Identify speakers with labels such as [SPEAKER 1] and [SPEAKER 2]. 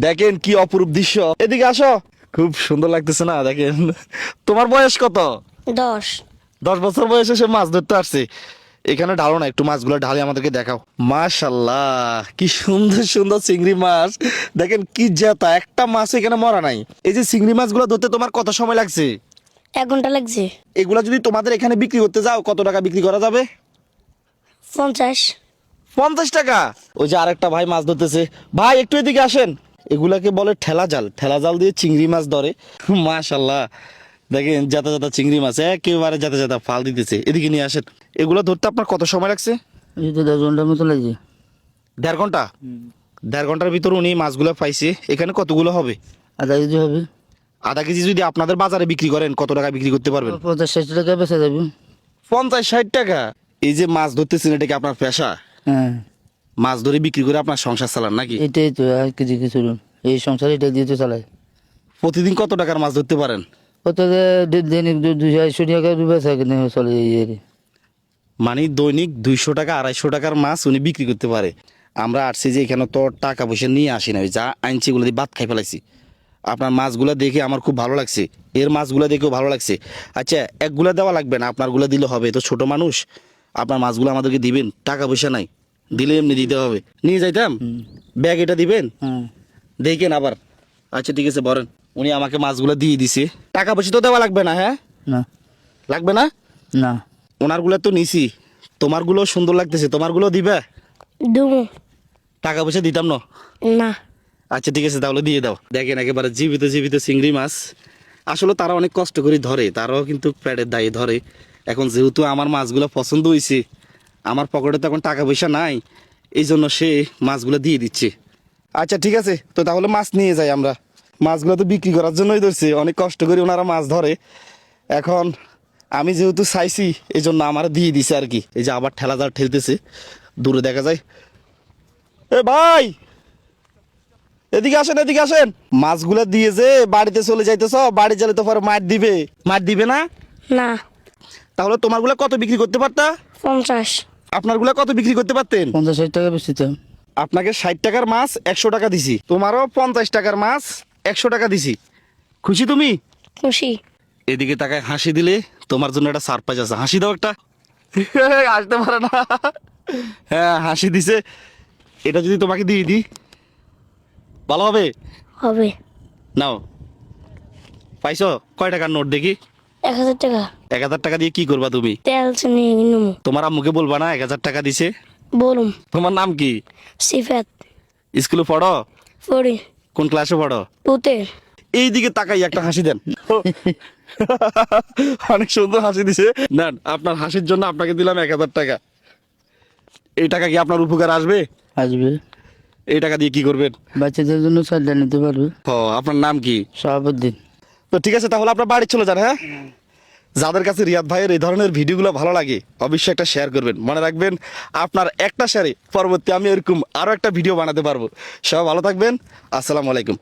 [SPEAKER 1] দেখেন কি অপরূপ দৃশ্য, এদিকে আসো। খুব সুন্দর লাগতেছে না? দেখেন, তোমার বয়স কত?
[SPEAKER 2] 10।
[SPEAKER 1] 10 বছর বয়সে সে মাছ ধরতে আসছে। এখানে ঢালো না, একটু মাছগুলো ঢালি আমাদেরকে দেখাও। মাশাল্লাহ, কি সুন্দর সুন্দর চিংড়ি মাছ। দেখেন কি জেতা, একটা মাছ এখানে মরা নাই। এই যে চিংড়ি মাছগুলো ধরতে তোমার কত সময় লাগছে?
[SPEAKER 2] 1 ঘন্টা লাগছে।
[SPEAKER 1] এগুলা যদি তোমাদের এখানে বিক্রি করতে যাও, কত টাকা বিক্রি করা যাবে?
[SPEAKER 2] 50।
[SPEAKER 1] 50 টাকা। ওই যে আরেকটা ভাই মাছ ধরতেছে, ভাই একটু এদিকে আসেন। এগুলাকে বলে ঠেলা জাল, ঠেলা জাল দিয়ে চিংড়ি মাছ ধরে। মাশাল্লাহ, দেখেন জাতা জাতা চিংড়ি মাছ একেবারে জাতা জাতা ফাল দিতেছে। এদিকে নিয়ে আসেন। এগুলো ধরতে আপনার কত সময় লাগছে?
[SPEAKER 3] এই তো 10 ঘন্টার মতো লাগছে।
[SPEAKER 1] 1.5 ঘন্টা। 1.5 ঘন্টার ভিতর উনি মাছগুলো পাইছে। এখানে কতগুলো হবে?
[SPEAKER 3] আধা কেজি হবে।
[SPEAKER 1] আধা কেজি যদি আপনাদের বাজারে বিক্রি করেন, কত টাকা বিক্রি করতে পারবেন?
[SPEAKER 3] 50-60 টাকা বেচা যাবে।
[SPEAKER 1] 50-60 টাকা। এই যে মাছ ধরতেছেন, এটা কি আপনার পেশা?
[SPEAKER 3] হ্যাঁ,
[SPEAKER 1] মাছ ধরে বিক্রি করে আপনার সংসার চালান নাকি?
[SPEAKER 3] এটাই তো আর কেজি কিছু এই সংসার এটা দিয়ে তো চালাই।
[SPEAKER 1] প্রতিদিন কত টাকার মাছ ধরতে পারেন?
[SPEAKER 3] কত দৈনিক 200-250 টাকা বেচা কিনে চলে এই আর
[SPEAKER 1] মানে দৈনিক 200 টাকা 250 টাকার মাছ উনি বিক্রি করতে পারে। আমরা আসছি যে এখানে তো টাকা পয়সা নিয়ে আসি না, ওই যা আনছি এগুলো দিয়ে ভাত খাই ফেলাইছি। আপনার মাছগুলো দেখে আমার খুব ভালো লাগছে, এর মাছগুলো দেখেও ভালো লাগছে। আচ্ছা, একগুলা দেওয়া লাগবে না, আপনারগুলো দিলে হবে। তো ছোট মানুষ, আপনার মাছগুলো আমাদেরকে দিবেন, টাকা পয়সা নাই, দিলে এমনি দিতে হবে। নিয়ে যাইতাম, ব্যাগ এটা দিবেন,
[SPEAKER 3] হ্যাঁ।
[SPEAKER 1] দেখেন আবার। আচ্ছা ঠিক আছে, বলেন। উনি আমাকে মাছগুলো দিয়ে দিছে, টাকা পয়সা তো দেওয়া লাগবে না? হ্যাঁ,
[SPEAKER 3] না
[SPEAKER 1] লাগবে না।
[SPEAKER 3] না
[SPEAKER 1] ওনারগুলো তো নিছি, তোমারগুলো সুন্দর লাগতেছে, তোমারগুলো দিবে?
[SPEAKER 2] দুমু।
[SPEAKER 1] টাকা পয়সা দিতাম না।
[SPEAKER 2] না।
[SPEAKER 1] আচ্ছা ঠিক আছে, তাহলে দিয়ে দাও। দেখেন একেবারে জীবিত জীবিত চিংড়ি মাছ। আসলে তারা অনেক কষ্ট করে ধরে, তারাও কিন্তু পেটের দায়ে ধরে। এখন যেহেতু আমার মাছগুলো পছন্দ হয়েছে, আমার পকেটে তো এখন টাকা পয়সা নাই, এই জন্য সে মাছগুলো দিয়ে দিচ্ছে। আচ্ছা ঠিক আছে, তো তাহলে মাছ নিয়ে যাই আমরা। মাছগুলো তো বিক্রি করার জন্যই ধরছে, অনেক কষ্ট করে ওনারা মাছ ধরে। এখন আমি যেহেতু চাইছি, এই জন্য আমার দিয়ে দিছে আর কি। এই যে আবার ঠেলা জাল ঠেলতেছে, দূরে দেখা যায়। এ ভাই, এদিকে আসেন, এদিকে আসেন। মাছগুলো দিয়ে যে বাড়িতে চলে যাইতেছ, বাড়ি গেলে তো পরে মার দিবে। মার দিবে না?
[SPEAKER 2] না।
[SPEAKER 1] তাহলে তোমারগুলো কত বিক্রি করতে পারতা?
[SPEAKER 2] 50।
[SPEAKER 1] আপনারগুলো কত বিক্রি করতে পারতেন?
[SPEAKER 3] 50-60 টাকা বেচতাম।
[SPEAKER 1] আপনাকে 60 টাকার মাছ 100 টাকা দিছি, তোমারও 50 টাকার মাছ 100 টাকা দিছি। খুশি তুমি?
[SPEAKER 2] খুশি।
[SPEAKER 1] এদিকে তাকায় হাসি দিলে তোমার জন্য একটা সারপ্রাইজ আছে। হাসি দাও একটা। আসতে পারে না। হ্যাঁ, হাসি দিছে। এটা যদি তোমাকে দিয়ে দিই, ভালো হবে?
[SPEAKER 2] হবে।
[SPEAKER 1] নাও। পাইছো? কয় টাকার নোট দেখি?
[SPEAKER 2] 1000 টাকা।
[SPEAKER 1] 1000 টাকা দিয়ে কি করবা তুমি?
[SPEAKER 2] তেল চিনি নিমু।
[SPEAKER 1] তোমার আম্মুকে বলবা না 1000 টাকা দিছে?
[SPEAKER 2] বলুম।
[SPEAKER 1] তোমার নাম কি?
[SPEAKER 2] সিফাত।
[SPEAKER 1] স্কুলে পড়ো?
[SPEAKER 2] পড়ি।
[SPEAKER 1] কোন ক্লাসে পড়ো?
[SPEAKER 2] পুতে।
[SPEAKER 1] এইদিকে তাকাই একটা হাসি দেন। অনেক সুন্দর হাসি দিছে। নেন, আপনার হাসির জন্য আপনাকে দিলাম 1000 টাকা। এই টাকা কি আপনার উপকার আসবে?
[SPEAKER 3] আসবে।
[SPEAKER 1] এই টাকা দিয়ে কি করবেন?
[SPEAKER 3] বাচ্চাদের জন্য চালটা নিতে পারবে।
[SPEAKER 1] ও, আপনার নাম কি?
[SPEAKER 3] শাহাবুদ্দিন।
[SPEAKER 1] তো ঠিক আছে, তাহলে আপনার বাড়ি চলে যান। হ্যাঁ, যাদের কাছে রিয়াদ ভাইয়ের এই ধরনের ভিডিওগুলো ভালো লাগে, অবশ্যই একটা শেয়ার করবেন। মনে রাখবেন, আপনার একটা শেয়ারে পরবর্তী আমি এরকম আরো একটা ভিডিও বানাতে পারবো। সবাই ভালো থাকবেন। আসসালামু আলাইকুম।